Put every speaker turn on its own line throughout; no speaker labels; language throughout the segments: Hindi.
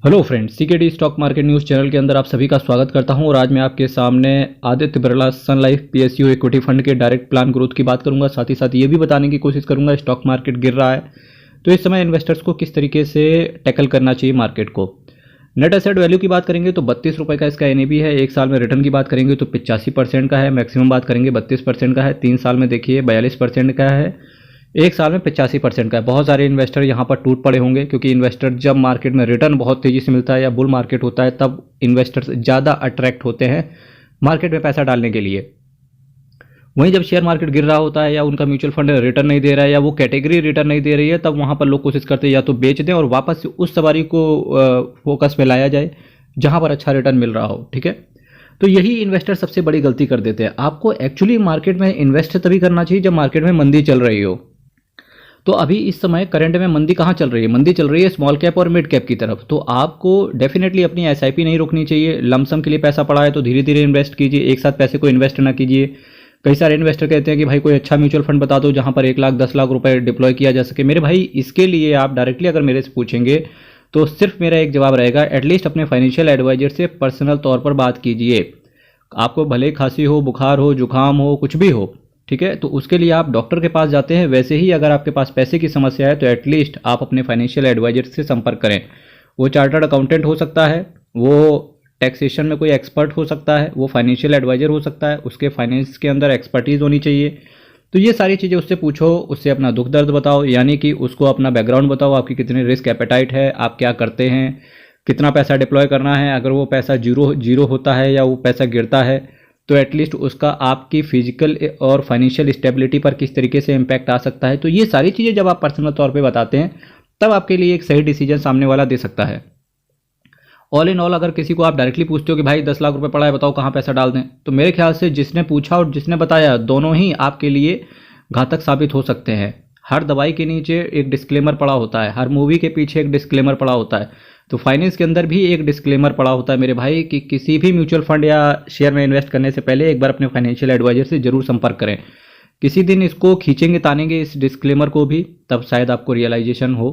Hello friends, CKD stock market news channel के अंदर आप सभी का स्वागत करता हूं और आज मैं आपके सामने Aditya Birla Sun life PSU equity fund के डायरेक्ट प्लान ग्रोथ की बात करूंगा। साथ ही साथ ये भी बताने की कोशिश करूंगा स्टॉक मार्केट गिर रहा है तो इस समय इन्वेस्टर्स को किस तरीके से टैकल करना चाहिए मार्केट को। नेट एसेट वैल्यू की बात करेंगे तो 32 रुपये का इसका एनएवी है। एक साल में रिटर्न की बात करेंगे तो 85% का है। मैक्सिमम बात करेंगे 32% का है। 3 साल में देखिए 42% का है। एक साल में 85% का है। बहुत सारे इन्वेस्टर यहाँ पर टूट पड़े होंगे क्योंकि इन्वेस्टर जब मार्केट में रिटर्न बहुत तेज़ी से मिलता है या बुल मार्केट होता है तब इन्वेस्टर्स ज़्यादा अट्रैक्ट होते हैं मार्केट में पैसा डालने के लिए। वहीं जब शेयर मार्केट गिर रहा होता है या उनका म्यूचुअल फंड रिटर्न नहीं दे रहा है या वो कैटेगरी रिटर्न नहीं दे रही है तब वहाँ पर लोग कोशिश करते हैं या तो बेच दें और वापस उस सवारी को फोकस में लाया जाए जहाँ पर अच्छा रिटर्न मिल रहा हो। ठीक है, तो यही इन्वेस्टर सबसे बड़ी गलती कर देते हैं। आपको एक्चुअली मार्केट में इन्वेस्ट तभी करना चाहिए जब मार्केट में मंदी चल रही हो। तो अभी इस समय करंट में मंदी कहाँ चल रही है? मंदी चल रही है स्मॉल कैप और मिड कैप की तरफ। तो आपको डेफिनेटली अपनी एसआईपी नहीं रोकनी चाहिए। लमसम के लिए पैसा पड़ा है तो धीरे धीरे इन्वेस्ट कीजिए, एक साथ पैसे को इन्वेस्ट ना कीजिए। कई सारे इन्वेस्टर कहते हैं कि भाई कोई अच्छा म्यूचुअल फंड बता दो जहाँ पर 1 लाख 10 लाख रुपए डिप्लॉय किया जा सके। मेरे भाई इसके लिए आप डायरेक्टली अगर मेरे से पूछेंगे तो सिर्फ मेरा एक जवाब रहेगा, एटलीस्ट अपने फाइनेंशियल एडवाइजर से पर्सनल तौर पर बात कीजिए। आपको भले खांसी हो, बुखार हो, जुकाम हो, कुछ भी हो, ठीक है, तो उसके लिए आप डॉक्टर के पास जाते हैं। वैसे ही अगर आपके पास पैसे की समस्या है तो एटलीस्ट आप अपने फाइनेंशियल एडवाइजर से संपर्क करें। वो चार्टर्ड अकाउंटेंट हो सकता है, वो टैक्सेशन में कोई एक्सपर्ट हो सकता है, वो फाइनेंशियल एडवाइजर हो सकता है, उसके फाइनेंस के अंदर एक्सपर्टीज़ होनी चाहिए। तो ये सारी चीज़ें उससे पूछो, उससे अपना दुख दर्द बताओ, यानी कि उसको अपना बैकग्राउंड बताओ, आपकी कितनी रिस्क एपेटाइट है, आप क्या करते हैं, कितना पैसा डिप्लॉय करना है। अगर वो पैसा जीरो होता है या वो पैसा गिरता है तो एटलीस्ट उसका आपकी फिजिकल और फाइनेंशियल स्टेबिलिटी पर किस तरीके से इम्पैक्ट आ सकता है। तो ये सारी चीज़ें जब आप पर्सनल तौर पे बताते हैं तब आपके लिए एक सही डिसीजन सामने वाला दे सकता है। ऑल इन ऑल अगर किसी को आप डायरेक्टली पूछते हो कि भाई 10 लाख रुपए पड़ा है बताओ कहाँ पैसा डाल दें, तो मेरे ख्याल से जिसने पूछा और जिसने बताया दोनों ही आपके लिए घातक साबित हो सकते हैं। हर दवाई के नीचे एक डिस्क्लेमर पड़ा होता है, हर मूवी के पीछे एक डिस्क्लेमर पड़ा होता है। तो फाइनेंस के अंदर भी एक डिस्क्लेमर पड़ा होता है मेरे भाई कि किसी भी म्यूचुअल फंड या शेयर में इन्वेस्ट करने से पहले एक बार अपने फाइनेंशियल एडवाइजर से जरूर संपर्क करें। किसी दिन इसको खींचेंगे तानेंगे इस डिस्क्लेमर को भी, तब शायद आपको रियलाइजेशन हो।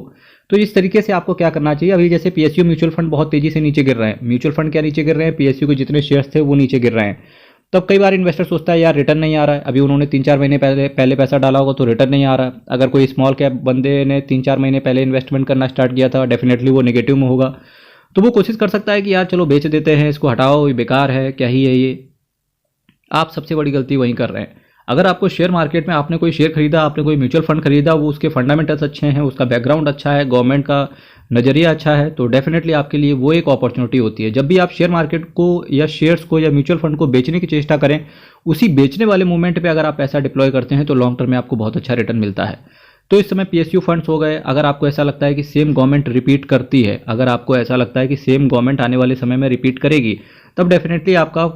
तो इस तरीके से आपको क्या करना चाहिए। अभी जैसे पीएसयू म्यूचुअल फंड बहुत तेजी से नीचे गिर रहे हैं। म्यूचुअल फंड क्या नीचे गिर रहे हैं? पीएसयू के जितने शेयर्स थे वो नीचे गिर रहे हैं। तब कई बार इन्वेस्टर सोचता है यार रिटर्न नहीं आ रहा है। अभी उन्होंने 3-4 महीने पहले पैसा डाला होगा तो रिटर्न नहीं आ रहा है। अगर कोई स्मॉल कैप बंदे ने 3-4 महीने पहले इन्वेस्टमेंट करना स्टार्ट किया था, डेफिनेटली वो नेगेटिव में होगा। तो वो कोशिश कर सकता है कि यार चलो बेच देते हैं, इसको हटाओ, ये बेकार है, क्या ही है ये। आप सबसे बड़ी गलती वहीं कर रहे हैं। अगर आपको शेयर मार्केट में आपने कोई शेयर खरीदा, आपने कोई म्यूचुअल फंड खरीदा, वो उसके फंडामेंटल्स अच्छे हैं, उसका बैकग्राउंड अच्छा है, गवर्नमेंट का नज़रिया अच्छा है, तो डेफिनेटली आपके लिए वो एक अपॉर्चुनिटी होती है। जब भी आप शेयर मार्केट को या शेयर्स को या म्यूचुअल फंड को बेचने की चेष्टा करें, उसी बेचने वाले मोमेंट पे अगर आप पैसा डिप्लॉय करते हैं तो लॉन्ग टर्म में आपको बहुत अच्छा रिटर्न मिलता है। तो इस समय पीएसयू फंड्स हो गए। अगर आपको ऐसा लगता है कि सेम गवर्नमेंट रिपीट करती है, अगर आपको ऐसा लगता है कि सेम गवर्नमेंट आने वाले समय में रिपीट करेगी, तब डेफिनेटली आपका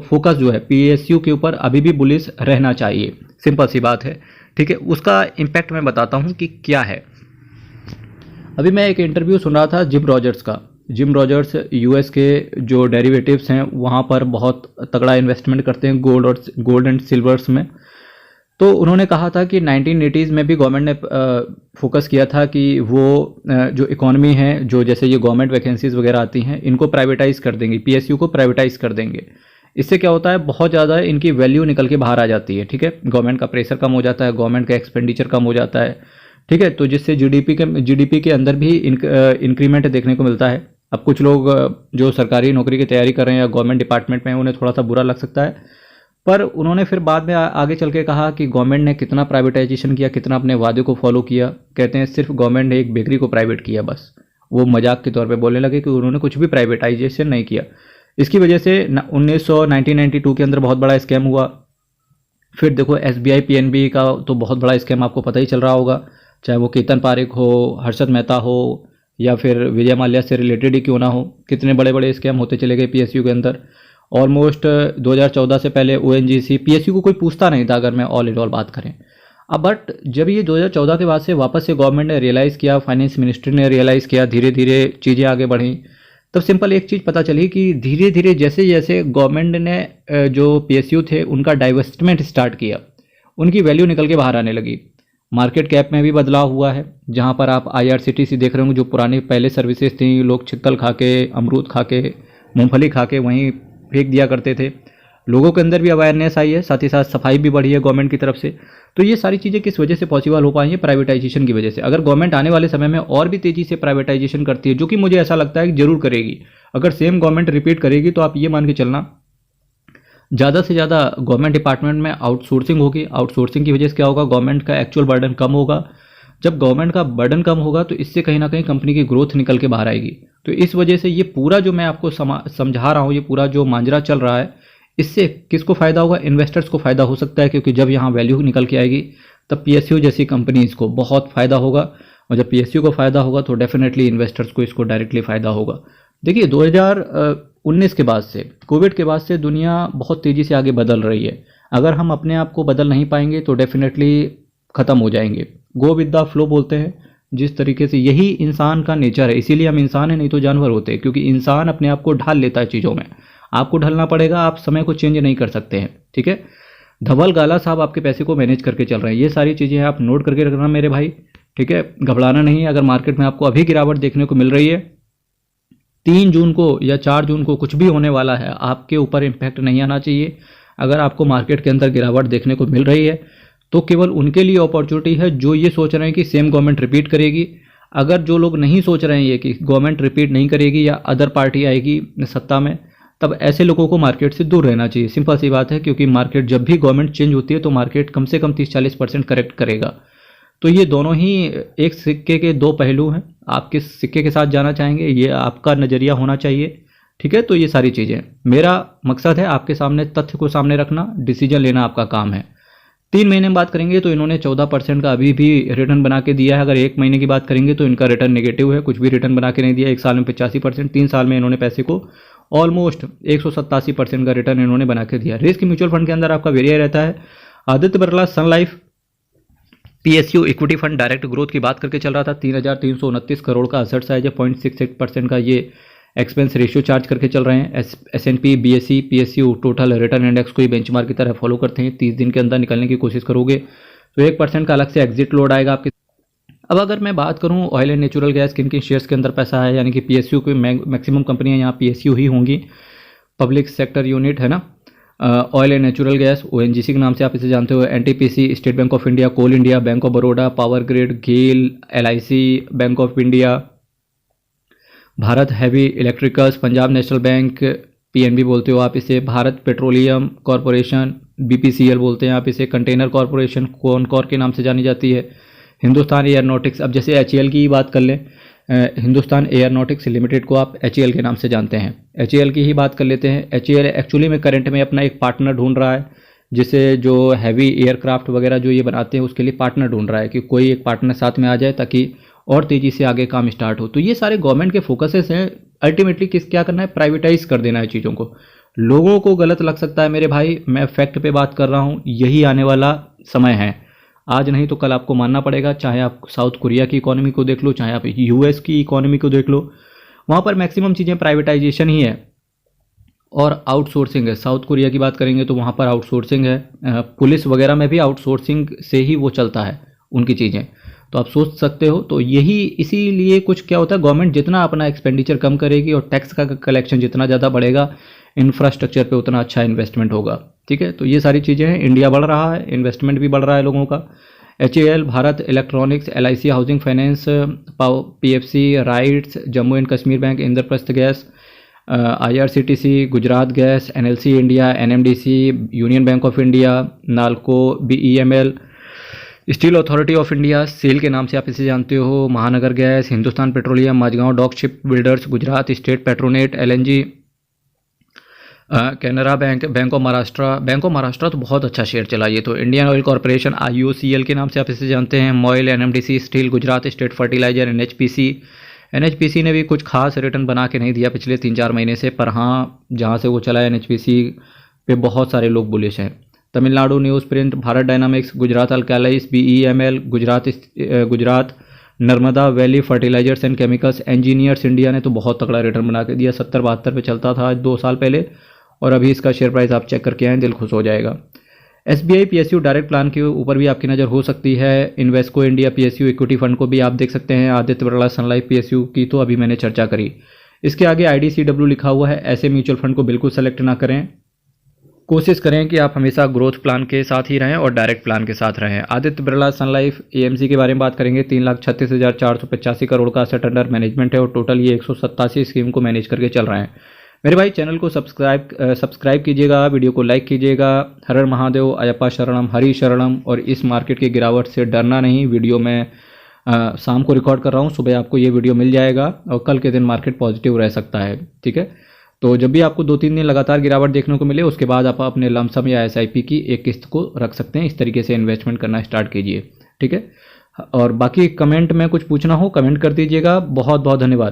फोकस जो है पीएसयू के ऊपर अभी भी बुलिश रहना चाहिए। सिंपल सी बात है, ठीक है। उसका इम्पैक्ट मैं बताता हूँ कि क्या है। अभी मैं एक इंटरव्यू सुन रहा था जिम रॉजर्स का। जिम रॉजर्स यूएस के जो डेरिवेटिव्स हैं वहाँ पर बहुत तगड़ा इन्वेस्टमेंट करते हैं गोल्ड एंड सिल्वर्स में। तो उन्होंने कहा था कि 1980s में भी गवर्नमेंट ने फोकस किया था कि वो जो इकोनॉमी है, जो जैसे ये गवर्नमेंट वैकेंसीज वगैरह आती हैं, इनको प्राइवेटाइज कर देंगे, पीएसयू को प्राइवेटाइज कर देंगे। इससे क्या होता है, बहुत ज़्यादा इनकी वैल्यू निकल के बाहर आ जाती है। ठीक है, गवर्नमेंट का प्रेशर कम हो जाता है, गवर्नमेंट का एक्सपेंडिचर कम हो जाता है। ठीक है, तो जिससे जीडीपी के अंदर भी इंक्रीमेंट देखने को मिलता है। अब कुछ लोग जो सरकारी नौकरी की तैयारी कर रहे हैं या गवर्नमेंट डिपार्टमेंट में, उन्हें थोड़ा सा बुरा लग सकता है, पर उन्होंने फिर बाद में आगे चल के कहा कि गवर्नमेंट ने कितना प्राइवेटाइजेशन किया, कितना अपने वादे को फॉलो किया। कहते हैं सिर्फ गवर्नमेंट ने एक बेकरी को प्राइवेट किया बस। वो मजाक के तौर पे बोलने लगे कि उन्होंने कुछ भी प्राइवेटाइजेशन नहीं किया। इसकी वजह से 1992 के अंदर बहुत बड़ा स्कैम हुआ। फिर देखो एसबीआई पीएनबी का तो बहुत बड़ा स्कैम आपको पता ही चल रहा होगा, चाहे वो केतन पारेख हो, हर्षद मेहता हो, या फिर विजय माल्या से रिलेटेड ही क्यों ना हो, कितने बड़े बड़े स्कैम होते चले गए पीएसयू के अंदर। ऑलमोस्ट 2014 से पहले ओएनजीसी पीएसयू को कोई पूछता नहीं था, अगर मैं ऑल इन ऑल बात करें। अब बट जब ये 2014 के बाद से वापस से गवर्नमेंट ने रियलाइज़ किया, फाइनेंस मिनिस्ट्री ने रियलाइज़ किया, धीरे धीरे चीज़ें आगे बढ़ी, तब सिंपल एक चीज़ पता चली कि धीरे धीरे जैसे जैसे गवर्नमेंट ने जो पीएसयू थे उनका डाइवेस्टमेंट स्टार्ट किया, उनकी वैल्यू निकल के बाहर आने लगी। मार्केट कैप में भी बदलाव हुआ है, जहां पर आप IRCTC देख रहे होंगे, जो पुरानी पहले सर्विसेज थी, लोग छिक्कल खा के, अमरूद खा के, मूंगफली खा के वहीं फेंक दिया करते थे। लोगों के अंदर भी अवेयरनेस आई है, साथ ही साथ सफाई भी बढ़ी है गवर्नमेंट की तरफ से। तो ये सारी चीज़ें किस वजह से पॉसिबल हो पाई हैं? प्राइवेटाइजेशन की वजह से। अगर गवर्नमेंट आने वाले समय में और भी तेज़ी से प्राइवेटाइजेशन करती है, जो कि मुझे ऐसा लगता है कि जरूर करेगी, अगर सेम गवर्नमेंट रिपीट करेगी, तो आप ये मान के चलना ज़्यादा से ज़्यादा गवर्नमेंट डिपार्टमेंट में आउटसोर्सिंग होगी। आउटसोर्सिंग की वजह से क्या होगा? गवर्नमेंट का एक्चुअल बर्डन कम होगा। जब गवर्नमेंट का बर्डन कम होगा तो इससे कहीं ना कहीं कंपनी की ग्रोथ निकल के बाहर आएगी। तो इस वजह से ये पूरा जो मैं आपको समझा रहा हूँ, ये पूरा जो मांजरा चल रहा है, इससे किसको फ़ायदा होगा? इन्वेस्टर्स को फ़ायदा हो सकता है, क्योंकि जब यहाँ वैल्यू निकल के आएगी तब PSU जैसी कंपनीज को बहुत फ़ायदा होगा, और जब PSU को फ़ायदा होगा तो डेफिनेटली इन्वेस्टर्स को इसको डायरेक्टली फ़ायदा होगा। देखिए 2019 के बाद से, कोविड के बाद से दुनिया बहुत तेज़ी से आगे बदल रही है। अगर हम अपने आप को बदल नहीं पाएंगे तो डेफिनेटली ख़त्म हो जाएंगे। गो विद द फ्लो बोलते हैं, जिस तरीके से, यही इंसान का नेचर है। इसीलिए हम इंसान हैं, नहीं तो जानवर होते हैं, क्योंकि इंसान अपने आप को ढाल लेता है चीज़ों में। आपको ढलना पड़ेगा, आप समय को चेंज नहीं कर सकते हैं। ठीक है, धवल गाला साहब आपके पैसे को मैनेज करके चल रहे हैं। ये सारी चीज़ें आप नोट करके रखना मेरे भाई। ठीक है, घबराना नहीं है। अगर मार्केट में आपको अभी गिरावट देखने को मिल रही है, 3 जून को या 4 जून को कुछ भी होने वाला है, आपके ऊपर इम्पैक्ट नहीं आना चाहिए। अगर आपको मार्केट के अंदर गिरावट देखने को मिल रही है तो केवल उनके लिए अपॉर्चुनिटी है जो ये सोच रहे हैं कि सेम गवर्नमेंट रिपीट करेगी। अगर जो लोग नहीं सोच रहे हैं ये कि गवर्नमेंट रिपीट नहीं करेगी या अदर पार्टी आएगी सत्ता में, तब ऐसे लोगों को मार्केट से दूर रहना चाहिए। सिंपल सी बात है, क्योंकि मार्केट जब भी गवर्नमेंट चेंज होती है तो मार्केट कम से कम 30-40% करेक्ट करेगा। तो ये दोनों ही एक सिक्के के दो पहलू हैं। आप किस सिक्के के साथ जाना चाहेंगे, ये आपका नज़रिया होना चाहिए। ठीक है, तो ये सारी चीज़ें, मेरा मकसद है आपके सामने तथ्य को सामने रखना, डिसीजन लेना आपका काम है। 3 महीने में बात करेंगे तो इन्होंने 14% का अभी भी रिटर्न बना के दिया है। अगर 1 महीने की बात करेंगे तो इनका रिटर्न नेगेटिव है, कुछ भी रिटर्न बना के नहीं दिया। 1 साल में 85%, 3 साल में इन्होंने पैसे को ऑलमोस्ट 187% का रिटर्न इन्होंने बना के दिया। रिस्क म्यूचुअल फंड के अंदर आपका वेरिया रहता है। Aditya Birla Sun Life PSU equity fund direct growth की बात करके चल रहा था। 3,329 करोड़ का असेट साइज है, 0.68% का ये एक्सपेंस रेशियो चार्ज करके चल रहे हैं। S&P BSE PSU total return index को ही बेंचमार्क की तरह फॉलो करते हैं। 30 दिन के अंदर निकलने की कोशिश करोगे तो 1% का अलग से एग्जिट लोड आएगा आपके। अब अगर मैं बात करूं ऑयल एंड नेचुरल गैस किन किन शेयर्स के अंदर पैसा है, यानी कि PSU की मैक्सिमम कंपनियां यहाँ PSU ही होंगी, पब्लिक सेक्टर यूनिट है ना। Oil and natural gas ONGC के नाम से आप इसे जानते हो। NTPC, state bank of India, coal India, bank of Baroda, power grid, GAIL, LIC, bank of India, Bharat heavy electricals, Punjab national bank, PNB बोलते हो आप इसे, भारत पेट्रोलियम कॉरपोरेशन, BPCL बोलते हैं आप इसे, कंटेनर कॉरपोरेशन कॉनकॉर के नाम से जानी जाती है, हिंदुस्तान एयरोनॉटिक्स। अब जैसे HAL की ही बात कर लें, हिंदुस्तान एयरोनॉटिक्स लिमिटेड को आप HAL के नाम से जानते हैं। HAL की ही बात कर लेते हैं। HAL एक्चुअली में करंट में अपना एक पार्टनर ढूंढ रहा है, जिसे जो हैवी एयरक्राफ्ट वगैरह जो ये बनाते हैं उसके लिए पार्टनर ढूंढ रहा है कि कोई एक पार्टनर साथ में आ जाए ताकि और तेज़ी से आगे काम स्टार्ट हो। तो ये सारे गवर्नमेंट के फोकसेस हैं। अल्टीमेटली क्या करना है? प्राइवेटाइज कर देना है चीज़ों को। लोगों को गलत लग सकता है मेरे भाई, मैं फैक्ट पे बात कर रहा हूँ, यही आने वाला समय है। आज नहीं तो कल आपको मानना पड़ेगा। चाहे आप साउथ कोरिया की इकोनॉमी को देख लो, चाहे आप US की इकोनॉमी को देख लो, वहाँ पर मैक्सिमम चीज़ें प्राइवेटाइजेशन ही है और आउटसोर्सिंग है। साउथ कोरिया की बात करेंगे तो वहाँ पर आउटसोर्सिंग है, पुलिस वगैरह में भी आउटसोर्सिंग से ही वो चलता है उनकी चीज़ें। तो आप सोच सकते हो। तो यही इसीलिए कुछ क्या होता है, गवर्नमेंट जितना अपना एक्सपेंडिचर कम करेगी और टैक्स का कलेक्शन जितना ज़्यादा बढ़ेगा, इंफ्रास्ट्रक्चर पे उतना अच्छा इन्वेस्टमेंट होगा। ठीक है, तो ये सारी चीज़ें हैं। इंडिया बढ़ रहा है, इन्वेस्टमेंट भी बढ़ रहा है लोगों का। HAL, Bharat electronics, LIC housing finance, PFC RITES, Jammu and Kashmir bank, Indraprastha gas, IRCTC, Gujarat gas, NLC India, NMDC, union bank of India, NALCO, BEML, steel authority of India, SAIL के नाम से आप इसे जानते हो, Mahanagar gas, Hindustan petroleum, Mazagon dock ship builders, Gujarat state petronet, LNG, Canara bank, bank of Maharashtra तो बहुत अच्छा शेयर चला ये तो। इंडियन ऑयल कॉरपोरेशन, IOCL के नाम से आप इसे जानते हैं, MOIL, NMDC steel, Gujarat state fertiliser, NHPC ने भी कुछ खास रिटर्न बना के नहीं दिया पिछले 3-4 महीने से, पर हाँ जहाँ से वो चला है NHPC पे बहुत सारे लोग बुलिश हैं। Tamil Nadu Newsprint, Bharat Dynamics, Gujarat Alkalies, BEML, Gujarat Narmada Valley Fertilizers and Chemicals, Engineers India ने तो बहुत तगड़ा रिटर्न बना के दिया। 70-72 पे चलता था 2 साल पहले और अभी इसका शेयर प्राइस आप चेक करके आएँ, दिल खुश हो जाएगा। SBI PSU डायरेक्ट प्लान के ऊपर भी आपकी नज़र हो सकती है। Invesco India PSU equity fund को भी आप देख सकते हैं। Aditya Birla Sun Life PSU की तो अभी मैंने चर्चा करी। इसके आगे IDCW लिखा हुआ है, ऐसे म्यूचुअल फंड को बिल्कुल सेलेक्ट ना करें। कोशिश करें कि आप हमेशा ग्रोथ प्लान के साथ ही रहें और डायरेक्ट प्लान के साथ रहें। Aditya Birla Sun life AMC के बारे में बात करेंगे। 3,36,485 करोड़ का असेट अंडर मैनेजमेंट है और टोटल ये 187 स्कीम को मैनेज करके चल रहे हैं। मेरे भाई चैनल को सब्सक्राइब कीजिएगा, वीडियो को लाइक कीजिएगा। हर हर महादेव, अयप्पा शरणम, हरि शरणम। और इस मार्केट की गिरावट से डरना नहीं। वीडियो में शाम को रिकॉर्ड कर रहा हूँ, सुबह आपको ये वीडियो मिल जाएगा और कल के दिन मार्केट पॉजिटिव रह सकता है। ठीक है, तो जब भी आपको 2-3 दिन लगातार गिरावट देखने को मिले उसके बाद आप अपने लमसम या SIP की एक किस्त को रख सकते हैं। इस तरीके से इन्वेस्टमेंट करना स्टार्ट कीजिए। ठीक है, और बाकी कमेंट में कुछ पूछना हो कमेंट कर दीजिएगा। बहुत बहुत धन्यवाद।